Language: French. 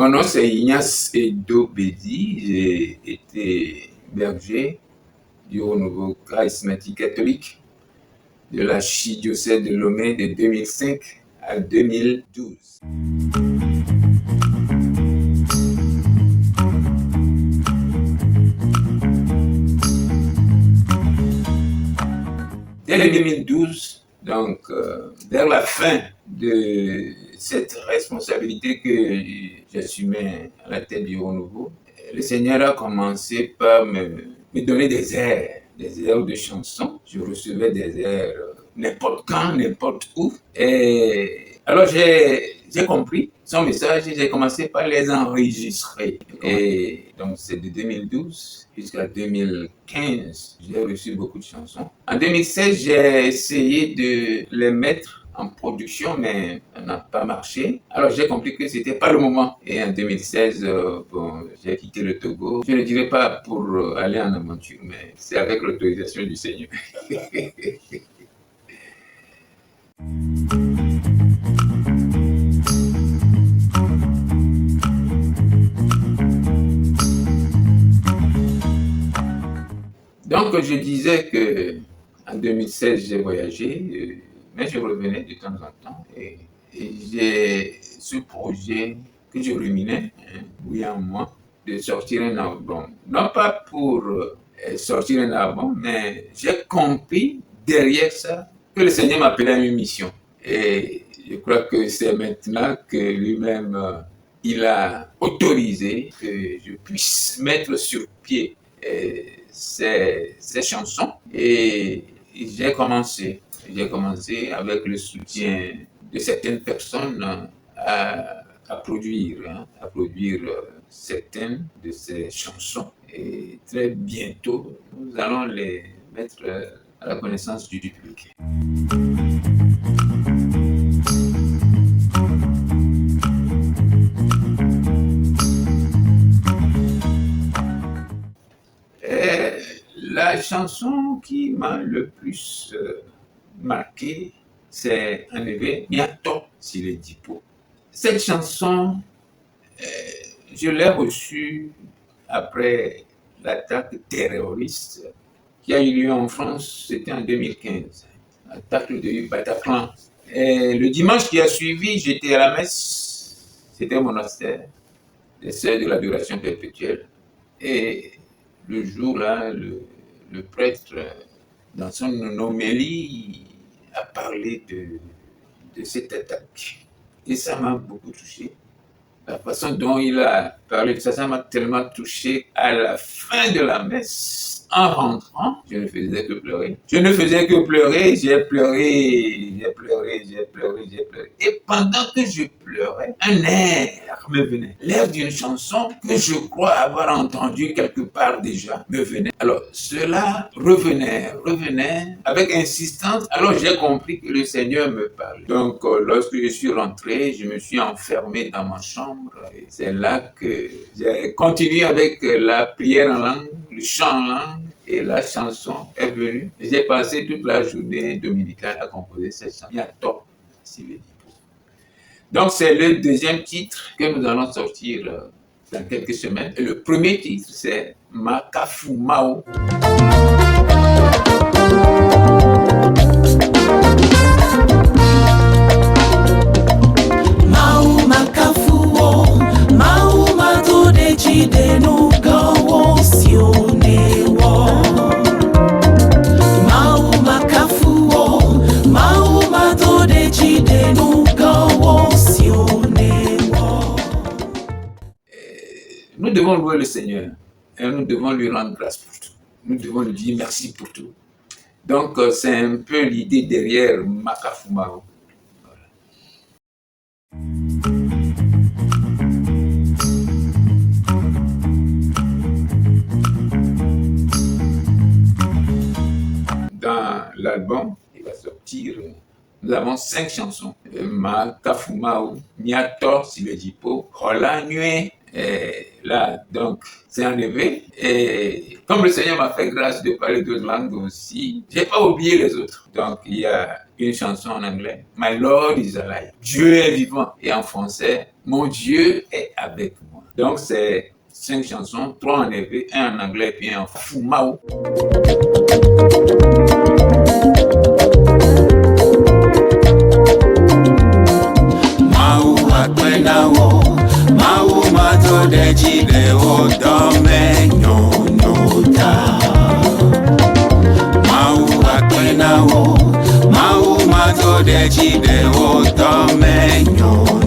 Mon nom c'est Ignace Edo Bédi, j'ai été berger du Renouveau Charismatique Catholique de l'archidiocèse de Lomé de 2005 à 2012. Dès 2012, donc vers la fin de cette responsabilité que j'assumais à la tête du Renouveau, le Seigneur a commencé par me donner des airs de chansons. Je recevais des airs n'importe quand, n'importe où. Et alors j'ai compris son message et j'ai commencé par les enregistrer. Et donc c'est de 2012 jusqu'à 2015, j'ai reçu beaucoup de chansons. En 2016, j'ai essayé de les mettre en production, mais ça n'a pas marché. Alors j'ai compris que c'était pas le moment. Et en 2016, j'ai quitté le Togo. Je ne dirais pas pour aller en aventure, mais c'est avec l'autorisation du Seigneur. Donc je disais que en 2016 j'ai voyagé, mais je revenais de temps en temps et j'ai ce projet que je ruminais, oui en moi, de sortir un album. Non pas pour sortir un album, mais j'ai compris derrière ça que le Seigneur m'appelait à une mission. Et je crois que c'est maintenant que lui-même, il a autorisé que je puisse mettre sur pied ces chansons. Et j'ai commencé avec le soutien de certaines personnes à produire certaines de ces chansons. Et très bientôt, nous allons les mettre à la connaissance du public. La chanson qui m'a le plus marqué, c'est en effet Niato Siledipo. Cette chanson, je l'ai reçue après l'attaque terroriste qui a eu lieu en France, c'était en 2015, l'attaque de Bataclan. Et le dimanche qui a suivi, j'étais à la messe, c'était au monastère, les Sœurs de l'Adoration perpétuelle. Et le jour-là, le prêtre, dans son homélie, a parlé de cette attaque. Et ça m'a beaucoup touché. La façon dont il a parlé de ça, ça m'a tellement touché. À la fin de la messe, en rentrant, je ne faisais que pleurer. J'ai pleuré. Et pendant que je pleurais, un air me venait. L'air d'une chanson que je crois avoir entendue quelque part déjà me venait. Alors, cela revenait avec insistance. Alors, j'ai compris que le Seigneur me parlait. Donc, lorsque je suis rentré, je me suis enfermé dans ma chambre. Et c'est là que j'ai continué avec la prière en langue, le chant en langue. Et la chanson est venue. J'ai passé toute la journée dominicale à composer cette chanson. Il y a top, donc c'est le deuxième titre que nous allons sortir dans quelques semaines. Et le premier titre, c'est Makafu Mao. Mau Makafu Mau Mato de Chidenu Gawo Sione wo. Mau Makafu Mau Mato de Chidenu Gawo Sione wo. Nous devons louer le Seigneur et nous devons lui rendre grâce pour tout. Nous devons lui dire merci pour tout. Donc c'est un peu l'idée derrière Makafu Mao. Dans l'album, il va sortir, nous avons 5 chansons. Makafu Mao, Niato Siledipo, Hola Nue, Et là, donc, c'est enlevé. Et comme le Seigneur m'a fait grâce de parler d'autres langues aussi, j'ai pas oublié les autres. Donc, il y a une chanson en anglais, My Lord is alive. Dieu est vivant. Et en français, mon Dieu est avec moi. Donc, c'est 5 chansons, 3 en élevé, 1 en anglais, puis 1 en fumao. Mau mato de jide o dome nyonyota. Mau akpena o, mau mato de jide o dome nyonyota.